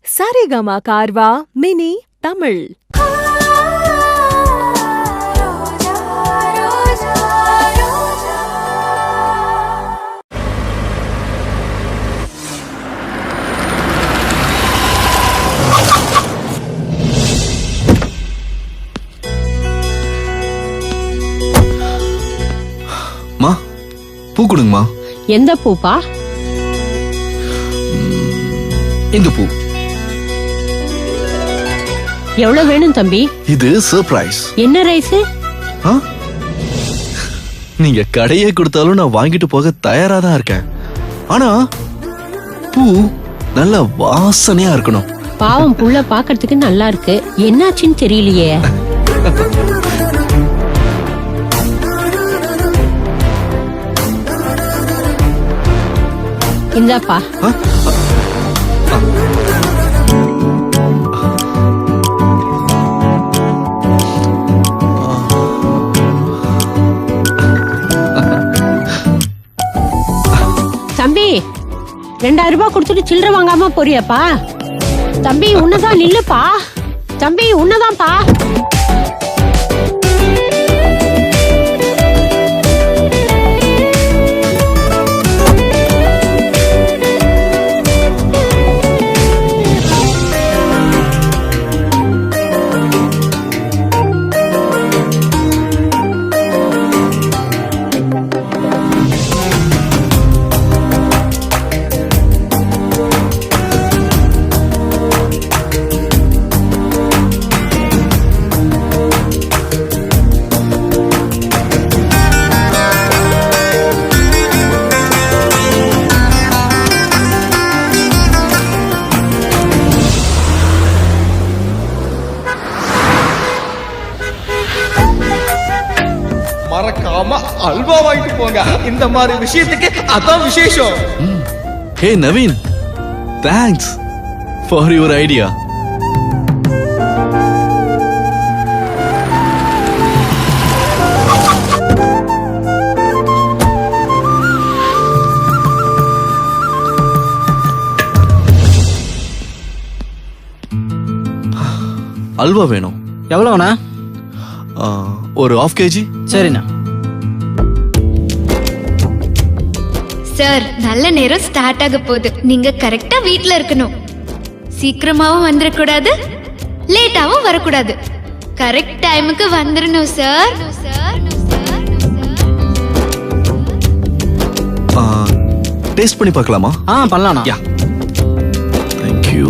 Saregama Carvaan mini Tamil. மா, பூ கொடுங்கம்மா. எந்த பூப்பா? இந்த பூ. எவ்வளவு வேணும் தம்பி? இது சர்ப்ரைஸ். என்ன ரைஸ்? நீங்க கடையே கொடுத்தாலும் நான் வாங்கிட்டு போக தயாரா தான் இருக்கேன். ஆனா பூ நல்ல வாசனையா இருக்கணும். பாவம் புள்ள பாக்கிறதுக்கு நல்லா இருக்கு, என்னாச்சுன்னு தெரியலையே. இந்தாப்பா. தம்பி 2000 ரூபாய் கொடுத்துட்டு சில்லறை வாங்காம போறியாப்பா? தம்பி உன்னதான் நில்லுப்பா. தம்பி உன்னதான்ப்பா. மறக்காம அல்வா வாங்கிட்டு போங்க. இந்த மாதிரி விஷயத்துக்கு அதான் விசேஷம். Hey Naveen, thanks for your idea. அல்வா வேணும். எவ்வளோண்ணா? ஒரு 1/2 kg. சரிண்ணா. சார், நல்ல நேரம் ஸ்டார்ட் ஆக போகுது. நீங்க கரெக்டா வீட்ல இருக்கணும். சீக்கிரமாவும் வந்துடக்கூடாது, லேட்டாவும் வரக்கூடாது. கரெக்ட் டைமுக்கு வந்துடணும் சார். டேஸ்ட் பண்ணி பார்க்கலாமா? பண்ணலாம்ண்ணா. யா, தேங்க் யூ.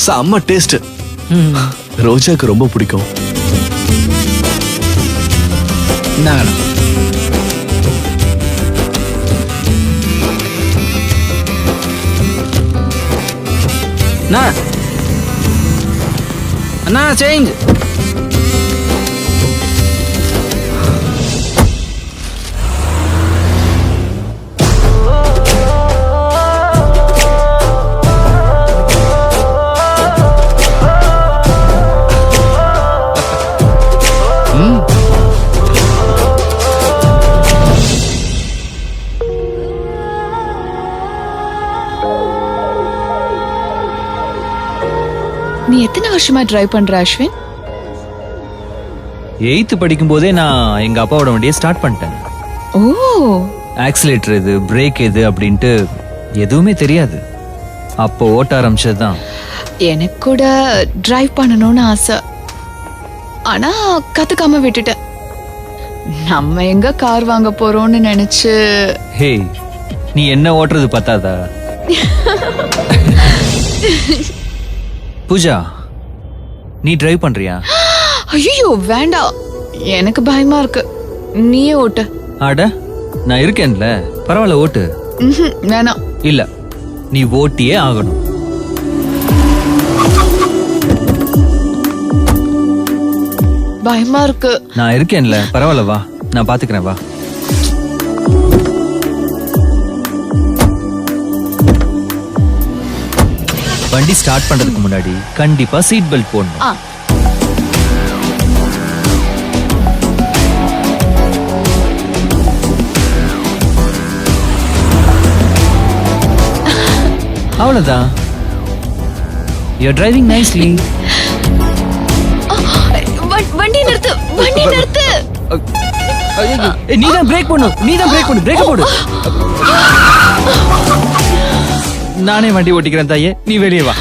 செம்ம டேஸ்ட். ரோஜாக்கு ரொம்ப பிடிக்கும். அண்ணா சேஞ்ச். நீ எத்தனை வருஷமா டிரைவ் பண்ற அஸ்வின்? 8th படிக்கும் போதே நான் எங்க அப்பாவோட வண்டியை ஸ்டார்ட் பண்ணிட்டேன். ஓ, ஆக்சிலேட்டர் எது, பிரேக் எது அப்படின்ட்டு எதுவுமே தெரியாது. அப்போ ஓட்ட ஆரம்பிச்சதுதான். எனக்கு கூட டிரைவ் பண்ணணும்னு ஆசை, ஆனா கத்துக்காம விட்டுட்டேன். நம்ம எங்க கார் வாங்க போறோம்னு நினைச்சு. ஹே, நீ என்ன ஓட்டுறது பத்தாதா? பூஜா, நீ டிரைவ் பண்றியா? ஐயோ வேண்டாம், எனக்கு பயமா இருக்கு. நீயே ஓட்டு. அட, நான் இருக்கேன்ல, பரவாயில்ல ஓட்டு. வேணாம். இல்ல, நீ ஓட்டியே ஆகணும். பயமா இருக்கு. நான் இருக்கேன்ல, பரவாயில்ல வா, நான் பாத்துக்கிறேன் வா. வண்டி ஸ்டார்ட் பண்றதுக்கு முன்னாடி கண்டிப்பா சீட் பெல்ட் போடணும். ஆ. அவ்வளவுதான். You're driving nicely. வண்டி நிறுத்து, வண்டி நிறுத்து. நீதான் பிரேக் பண்ணு, பிரேக் போடு. நானே வண்டி ஓட்டிக்கிறேன் தாயே, நீ வெளியே வா.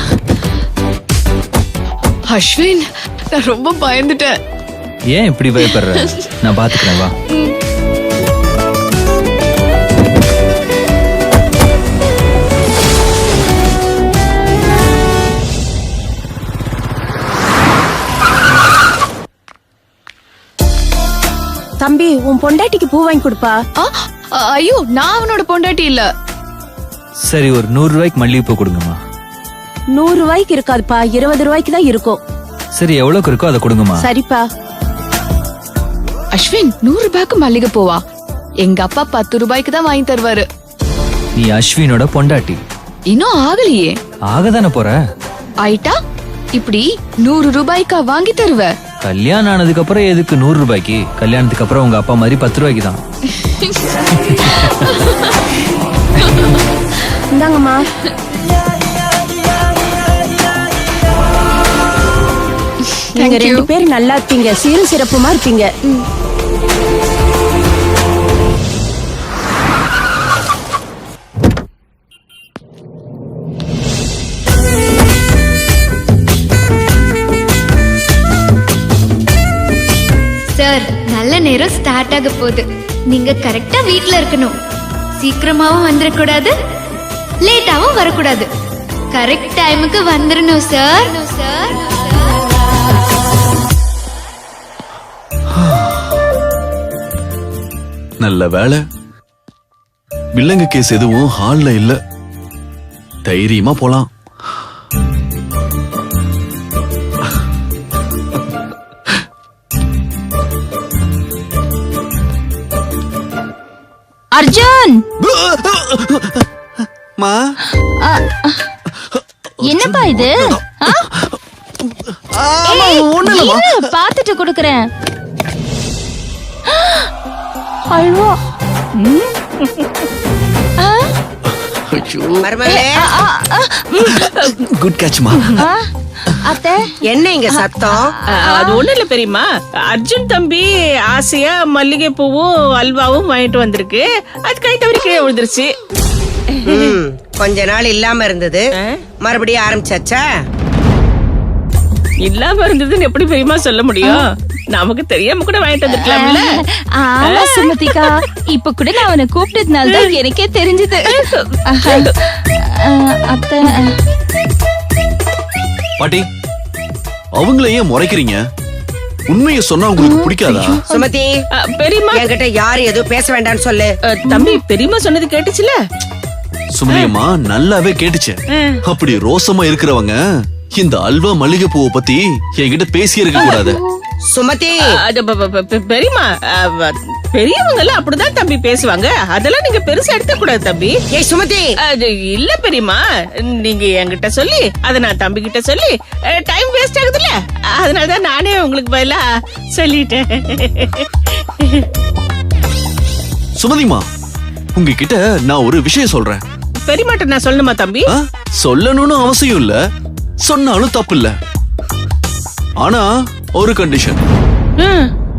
அஸ்வின், நான் ரொம்ப பயந்துட்டேன். ஏன் இப்படி பயப்படுற? நான் பாத்துக்கிறேன் வா. தம்பி, உன் பொண்டாட்டிக்கு பூ வாங்கி கொடுப்பா. ஐயோ, நான் அவனோட பொண்டாட்டி இல்ல. சரி, ஒரு 100 ரூபாய்க்கு மல்லிகைப்பூ கொடுங்கம்மா. 100 ரூபாய்க்கு இருக்காதுப்பா, 20 ரூபாய்க்கு தான் இருக்கும். சரி, எவ்வளவுக்கு இருக்கோ அதை கொடுங்கம்மா. சரிப்பா. அஸ்வின், 100 ரூபாய்க்கு மல்லிகை பூவா? எங்க அப்பா 10 ரூபாய்க்கு தான் வாங்கி தருவாரு. நீ அஸ்வினோட பொண்டாட்டி. இன்னும் ஆகலையே. ஆகதானே போற. ஆயிட்டா இப்படி 100 ரூபாய்க்கா வாங்கி தருவ? கல்யாணம் ஆனதுக்கு அப்புறம் எதுக்கு 100 ரூபாய்க்கு? கல்யாணத்துக்கு அப்புறம் உங்க அப்பா மாதிரி 10 ரூபாய்க்கு தான். இந்தாங்கம்மா. நீங்க 2 பேரும் நல்லா இருப்பீங்க, சீரும் சிறப்புமா இருப்பீங்க. சார், நல்ல நேரம் ஸ்டார்ட் ஆக போகுது. நீங்க கரெக்டா வீட்ல இருக்கணும். சீக்கிரமாவும் வந்துடக்கூடாது, லேட்டாவும் வரக்கூடாது. கரெக்ட் டைமுக்கு வந்துடணும் சார். நல்ல வேலை, வில்லங்க கேஸ் எதுவும் ஹால்ல இல்ல. தைரியமா போலாம். அர்ஜுன், மா, என்னப்பா இது? பாத்துட்டு கொடுக்கறேன். அல்வா. குட் கேட்ச் மா. அத்தை, என்ன இங்க சத்தம்? அது ஒண்ணு இல்ல பெரியம்மா. அர்ஜுன் தம்பி ஆசையா மல்லிகை பூவும் அல்வாவும் வாங்கிட்டு வந்திருக்கு. அது கை தவறி கீழே விழுந்துருச்சு. கொஞ்ச நாள் இல்லாம இருந்தது, மறுபடியும் ஆரம்பிச்சாச்சா? இல்லாம இருந்ததுன்னு எப்படி பெரியம்மா சொல்ல முடியும்? நமக்கு தெரியாம கூட வாங்கிட்டு வந்துருக்கலாம்ல. ஆமா சுமதிகா, இப்ப கூட நான் அவனை கூப்பிட்டதுனால தான் எனக்கே தெரிஞ்சது. அத்தை, பாட்டி, அவங்கள ஏன் முறைக்கிறீங்க? உண்மையை சொன்னா உங்களுக்கு பிடிக்காதா? சுமதி, பெரியம்மா என்கிட்ட யாரு எதுவும் பேச வேண்டாம்னு சொல்லு. தம்பி, பெரியம்மா சொன்னது கேட்டுச்சுல? சுமதியம்மா, நல்லாவே கேட்டுச்சு. அப்படி ரோசமா இருக்கிறவங்க இந்த அல்வா மல்லிகை பூவை பத்தி என்கிட்ட பேசி இருக்க கூடாது. சுமதி, பெரியம்மா, பெரியவங்க எல்லாம் அப்படிதான் தம்பி பேசுவாங்க. அதெல்லாம் நீங்க பெருசா எடுத்த கூடாது தம்பி. ஏய் சுமதி, அது இல்ல பெரியம்மா, நீங்க என்கிட்ட சொல்லி அத நான் தம்பி கிட்ட சொல்லி டைம் வேஸ்ட் ஆகுதுல்ல, அதனாலதான் நானே உங்களுக்கு பதிலா சொல்லிட்டேன். சுமதிமா, உங்ககிட்ட நான் ஒரு விஷயம் சொல்றேன். பெரியமாட்ட நான் சொல்லணுமா தம்பி? சொல்லணும்னு அவசியம் இல்ல, சொன்னாலும் தப்பு இல்ல. ஆனா ஒரு கண்டிஷன்,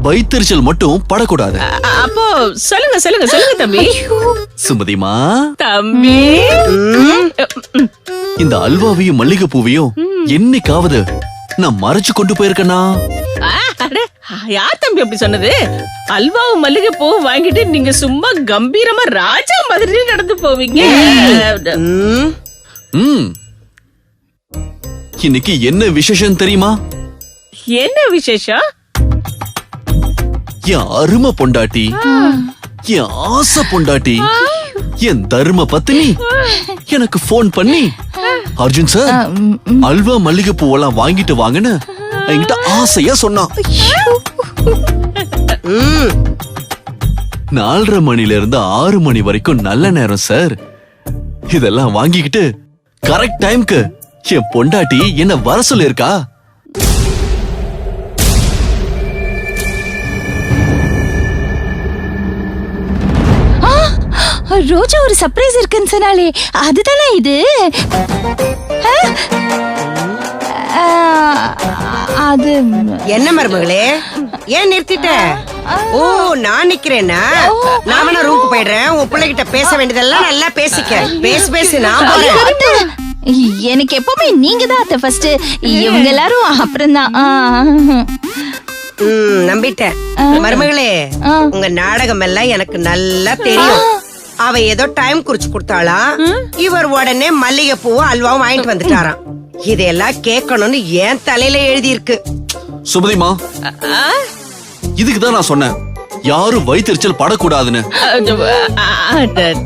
வைத்தறிச்சல் மட்டும் படக்கூடாது. அப்போ சொல்லுங்க சொல்லுங்க சொல்லுங்க தம்பி. சுமதிமா, தம்பி, இந்த அல்வாவையும் மல்லிகை பூவையும் என்னைக்காவது நான் மறைச்சு கொண்டு போயிருக்கேனா? யார் தம்பி அப்படி சொன்னது? அல்வாவும் மல்லிகை பூவும் வாங்கிட்டு நீங்க சும்மா கம்பீரமா ராஜா மாதிரி நடந்து போவீங்க. இன்னைக்கு என்ன விசேஷம் தெரியுமா? என்ன விசேஷம்? என் அருமை பொண்டாட்டி, என் ஆசை பொண்டாட்டி, என் தர்ம பத்தினி எனக்கு போன் பண்ணி, அர்ஜுன் சார், அல்வா மல்லிகை பூவெல்லாம் வாங்கிட்டு வாங்கன்னு என்கிட்ட ஆசையா சொன்னான். 4:30 மணில இருந்து 6 மணி வரைக்கும் நல்ல நேரம் சார். இதெல்லாம் வாங்கிக்கிட்டு கரெக்ட் டைம்க்கு என் பொண்டாட்டி என்ன வர சொல்லிருக்கா. ரோஜா ஒரு சர்ப்ரைஸ் இருக்குன்னு சொன்னாலே அதுதானே இது? அது என்ன மருமகளே, ஏன் நிறுத்திட்ட? ஓ, நான் நிக்கிறேன்னா நான் வேணா ரூமுக்கு போயிடுறேன். உன் பிள்ளைகிட்ட பேச வேண்டியதெல்லாம் நல்லா பேசிக்க. பேசி நான் போறேன். எனக்கு எப்பவுமே நீங்க தான் அத்தை ஃபர்ஸ்ட், இவங்க எல்லாரும் அப்புறம் தான். நம்பிட்டேன் மருமகளே. உங்க நாடகம் எல்லாம் எனக்கு நல்லா தெரியும். அவ ஏதோ டைம் குறிச்சு கொடுத்தாளா, இவர் உடனே மல்லிகை பூவும் அல்வாவும் வாங்கிட்டு வந்துட்டாராம். இதெல்லாம் கேட்கணும்னு ஏன் தலையில எழுதி இருக்கு. சுமதிமா, இதுக்குதான் நான் சொன்னேன் யாரும் வயிற்றுச்சல் படக்கூடாதுன்னு.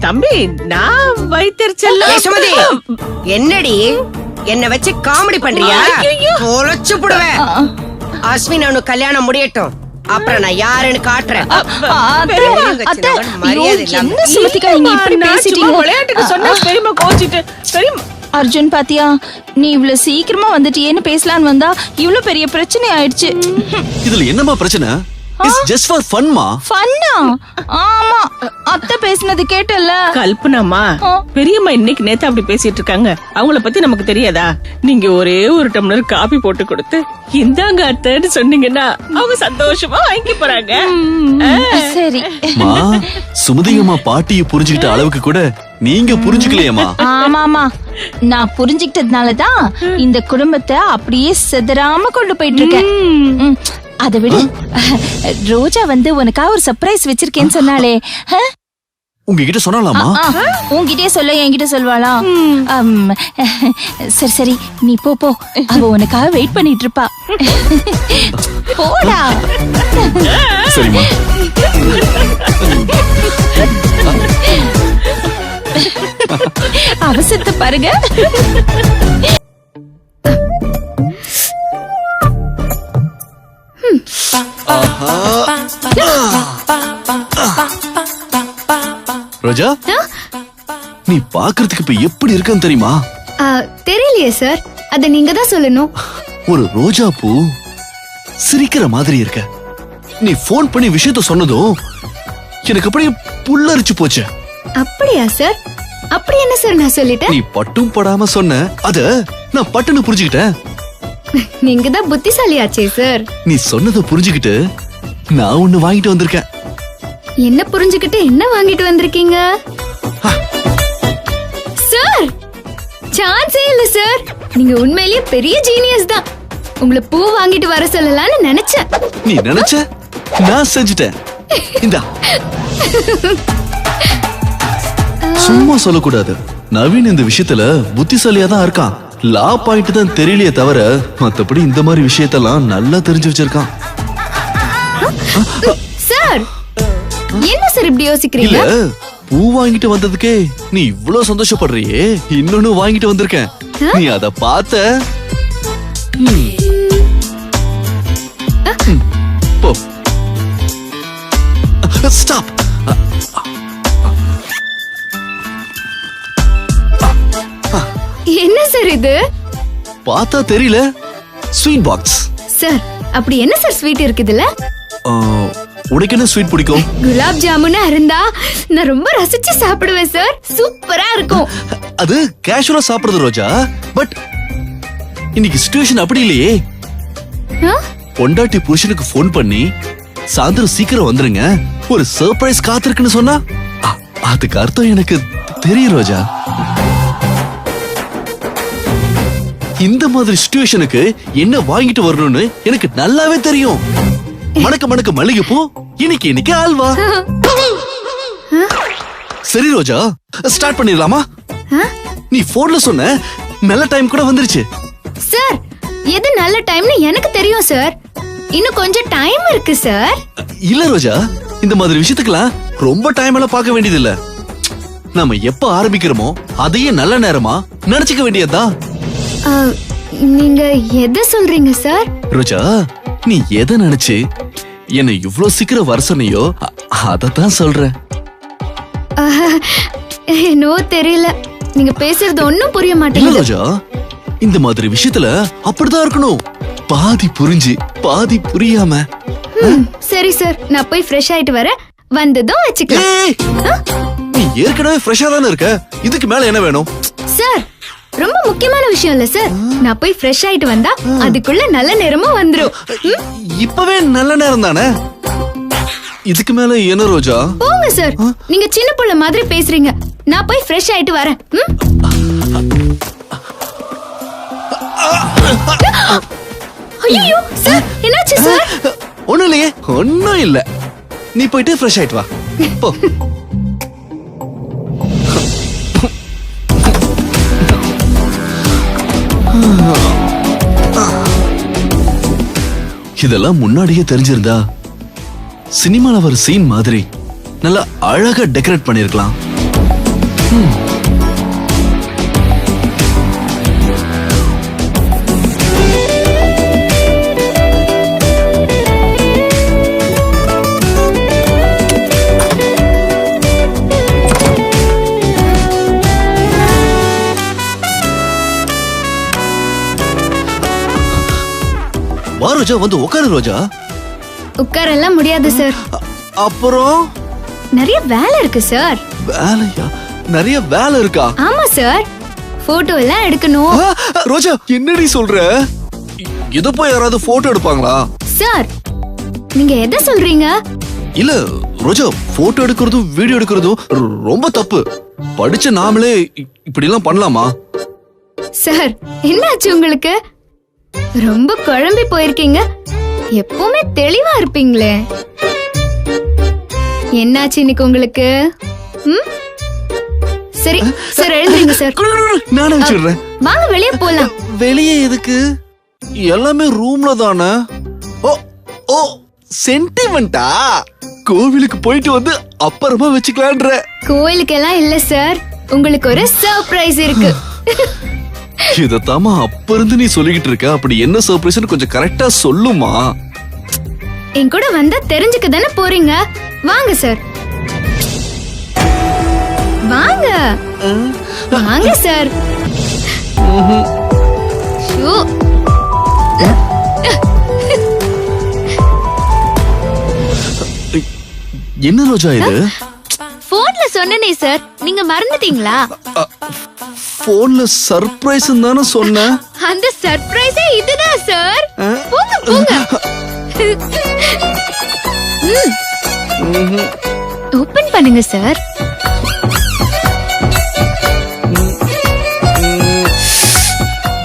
தம்பி, நான் வயிற்றுச்சல். சுமதி, என்னடி என்ன வச்சு காமெடி பண்றியா? தொலைச்சு புடுவேன். அஸ்வின் அவனு கல்யாணம் முடியட்டும், அப்புறம் நான் யாருன்னு காட்டுறேன். அர்ஜுன் பாத்தியா, நீ இவ்வளவு சீக்கிரமா வந்துட்டியேன்னு பேசலான்னு வந்தா இவ்வளவு பெரிய பிரச்சனை ஆயிடுச்சு. இதுல என்னமா பிரச்சனை? இட்ஸ் ஜஸ்ட் ஃபார் ஃபன்மா. ஃபன்னா? ஆமா, அத்தை பேசினது கேட்டல. கல்பனாமா, பெரியம்மா இன்னைக்கு நேத்து அப்படி பேசிட்டு இருக்காங்க. அவங்கள பத்தி நமக்கு தெரியாதா? நீங்க ஒரே ஒரு டம்ளர் காபி போட்டு கொடுத்து இந்தாங்க அத்தைன்னு சொன்னீங்கன்னா அவங்க சந்தோஷமா வாங்கி போறாங்க. சரி மா, சுமதியம்மா பாட்டியை புரிஞ்சுக்கிட்ட அளவுக்கு கூட நீங்க புரிஞ்சுக்கலையம்மா. ஆமாமா, நான் புரிஞ்சுக்கிட்டதுனாலதான் இந்த குடும்பத்தை அப்படியே செதறாம கொண்டு போயிட்டு இருக்கேன். அதை விட ரோஜா வந்து உனக்காக ஒரு சர்ப்ரைஸ் வச்சிருக்கேன்னு சொன்னாலே. உங்ககிட்ட சொன்னாலாமா? உன்கிட்டயே சொல்ல என்கிட்ட சொல்வாளா? சரி சரி, நீ போ போ, அவ உனக்காக வெயிட் பண்ணிட்டு இருப்பா. போடா. சரிம்மா. அவசரத்தை பாருங்க. ரோஜா, நீ பாக்குறதுக்கு இப்ப எப்படி இருக்கன்னு தெரியுமா? தெரியலையே சார், அத நீங்க தான் சொல்லணும். ஒரு ரோஜா பூ சிரிக்கிற மாதிரி இருக்க. நீ போன் பண்ணி விஷயத்த சொன்னதும் எனக்கு அப்படியே புல்லரிச்சு போச்சு. அப்படியா சார்? அப்படி என்ன சார் நான் சொல்லிட்டேன்? நீ பட்டும் படாம சொன்ன, அத நான் பட்டுன்னு புரிஞ்சுக்கிட்டேன். நீங்க தான் புத்திசாலியாச்சே சார். நீ சொன்னதை புரிஞ்சுக்கிட்டு நான் ஒண்ணு வாங்கிட்டு வந்திருக்கேன். என்ன புரிஞ்சுக்கிட்டு என்ன வாங்கிட்டு வந்திருக்கீங்க சார்? சான்ஸே இல்ல சார், நீங்க உண்மையிலேயே பெரிய ஜீனியஸ் தான். உங்களை பூ வாங்கிட்டு வர சொல்லலாம்னு நினைச்சேன். நீ நினைச்ச, நான் செஞ்சுட்டேன். இந்தா. சும்மா சொல்லக்கூடாது. நவீன் இந்த விஷயத்துல புத்திசாலியா தான் இருக்கான். லா பாயிண்ட் தான் தெரியலையே தவிர மத்தபடி இந்த மாதிரி விஷயத்தெல்லாம் நல்லா தெரிஞ்சு வச்சிருக்கான். சார், என்ன சார் இப்படி யோசிக்கிறீங்க? இல்ல, பூ வாங்கிட்டு வந்ததுக்கே நீ இவ்வளவு சந்தோஷப்படுறியே, இன்னொன்னு வாங்கிட்டு வந்திருக்கேன். நீ அத பார்த்த? போ. ஸ்டாப். என்ன சார் இது? பார்த்தா தெரியல, ஸ்வீட் பாக்ஸ். சார், அப்படி என்ன சார் ஸ்வீட் இருக்குதுல? உனக்கு என்ன ஸ்வீட் பிடிக்கும்? குலாப் ஜாமுனா இருந்தா நான் ரொம்ப ரசிச்சு சாப்பிடுவேன் சார். சூப்பரா இருக்கும். அது கேஷுவலா சாப்பிடுறது ரோஜா. பட் இன்னைக்கு சிச்சுவேஷன் அப்படி இல்லையே. பொண்டாட்டி புருஷனுக்கு போன் பண்ணி சாயந்தரம் சீக்கிரம் வந்துருங்க, ஒரு சர்ப்ரைஸ் காத்திருக்குன்னு சொன்னா அதுக்கு அர்த்தம் எனக்கு தெரியும் ரோஜா. இந்த மாதிரி சிச்சுவேஷனுக்கு என்ன வாங்கிட்டு வரணும்னு எனக்கு நல்லாவே தெரியும். மணக்க மணக்க மல்லிகைப்பூ, இன்னைக்கு அல்வா. சரி ரோஜா, ஸ்டார்ட் பண்ணிடலாமா? நீ போன்ல சொன்ன நல்ல டைம் கூட வந்துருச்சு. சார், எது நல்ல டைம்னு எனக்கு தெரியும் சார். இன்னும் கொஞ்சம் டைம் இருக்கு சார். இல்ல ரோஜா, இந்த மாதிரி விஷயத்துக்குலாம் ரொம்ப டைம் எல்லாம் பார்க்க வேண்டியது இல்ல. நாம எப்ப ஆரம்பிக்கிறோமோ அதையே நல்ல நேரமா நினைச்சுக்க வேண்டியதுதான். நீங்க எதை சொல்றீங்க சார்? ரோஜா, நீ எதை நினைச்சு என்ன இவ்ளோ சீக்கிரம் வர சொன்னியோ அதத்தான் சொல்றேன். என்னோ தெரியல, நீங்க பேசுறது ஒன்னும் புரிய இல்ல மாட்டேங்குது. ரோஜா, இந்த மாதிரி விஷயத்துல அப்படிதான் இருக்கணும். பாதி புரிஞ்சு பாதி புரியாம. சரி சார், நான் போய் ஃப்ரெஷ் ஆயிட்டு வரேன். வந்ததும் வச்சுக்கலாம். ஏய், நீ ஏற்கனவே ஃப்ரெஷ்ஷா தானே இருக்க, இதுக்கு மேல என்ன வேணும்? சார், ரொம்ப முக்கியமான விஷயம் இல்ல சார். நான் போய் ஃப்ரெஷ் ஆயிட்டு வந்தா அதுக்குள்ள நல்ல நேரமும் வந்துரும். இப்பவே நல்ல நேரம் தானே, இதுக்கு மேல என்ன ரோஜா? போங்க சார், நீங்க சின்ன புள்ள மாதிரி பேசுறீங்க. நான் போய் ஃப்ரெஷ் ஆயிட்டு வரேன். ஐயோ சார், என்னாச்சு சார்? ஒண்ணும் இல்லையே, ஒண்ணும் இல்ல. நீ போயிட்டு ஃப்ரெஷ் ஆயிட்டு வா போ. இதெல்லாம் முன்னாடியே தெரிஞ்சிருந்தா சினிமால வர சீன் மாதிரி நல்லா அழகா டெக்கரேட் பண்ணிருக்கலாம். வா ரோஜா, வந்து உட்காரு ரோஜா. உட்காரெல்லாம் முடியாது சார். அப்புறம் நிறைய வேலை இருக்கு சார். வேலையா? நிறைய வேலை இருக்கா? ஆமா சார், போட்டோ எல்லாம் எடுக்கணும். ரோஜா, என்னடி சொல்ற? இத போய் யாராவது போட்டோ எடுப்பாங்களா? சார், நீங்க எதை சொல்றீங்க? இல்ல ரோஜா, போட்டோ எடுக்கிறதும் வீடியோ எடுக்கிறதும் ரொம்ப தப்பு. படிச்ச நாமளே இப்படி எல்லாம் பண்ணலாமா? சார், என்னாச்சு உங்களுக்கு? ரொம்ப குழம்பி போயிருக்கீங்க. எப்பவுமே தெளிவா இருப்பீங்களே, என்னாச்சு இன்னைக்கு உங்களுக்கு? சரி சார், எழுந்துருங்க சார். நானே வச்சிடுறேன். வாங்க வெளியே போலாம். வெளியே எதுக்கு? எல்லாமே ரூம்ல தானே. ஓ ஓ, சென்டிமெண்டா? கோவிலுக்கு போயிட்டு வந்து அப்புறமா வச்சுக்கலான்ற. கோயிலுக்கு எல்லாம் இல்ல சார், உங்களுக்கு ஒரு சர்ப்ரைஸ் இருக்கு. இதத்தாமா அப்ப இருந்து நீ சொல்லிக்கிட்டு இருக்க. அப்படி என்ன சர்ப்ரைஸ்னு கொஞ்சம் கரெக்டா சொல்லுமா? என் கூட வந்தா தெரிஞ்சுக்க தானே போறீங்க. வாங்க சார், வாங்க வாங்க சார். ஷூ. என்ன ரோஜா இது? போன்ல சொன்னனே சார், நீங்க மறந்துட்டீங்களா? போன்ல சர்ப்ரைஸ் தானே சொன்ன. அந்த சர்ப்ரைஸே இதுதான் சார். போங்க போங்க. ஓபன் பண்ணுங்க சார்.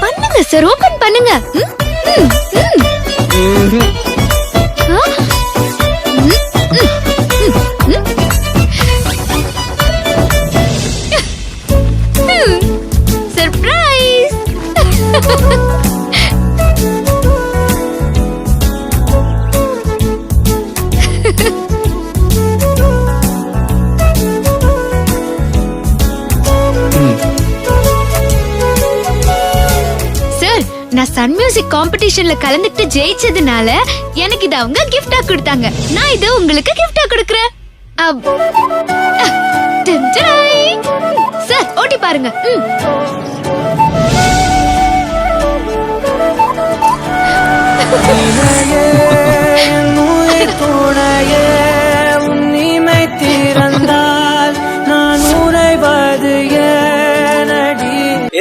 பண்ணுங்க சார், ஓபன் பண்ணுங்க. சர்ப்ரைஸ். சார், நான் சன் மியூசிக் காம்படிஷன்ல கலந்துட்டு ஜெயிச்சதுனால எனக்கு இத அவங்க கிஃப்டா கொடுத்தாங்க. நான் இத உங்களுக்கு கிஃப்டா கொடுக்கறேன். சார், ஓட்டி பாருங்க.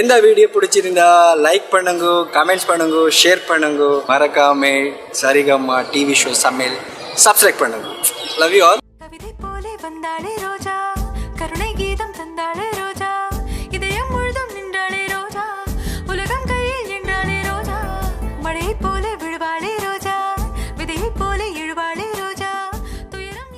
இந்த வீடியோ பிடிச்சிருந்தா லைக் பண்ணுங்க, கமெண்ட்ஸ் பண்ணுங்க, ஷேர் பண்ணுங்க. மறக்காம சரிகமா டிவி ஷோ சமையல் சப்ஸ்கிரைப் பண்ணுங்க. Love you all.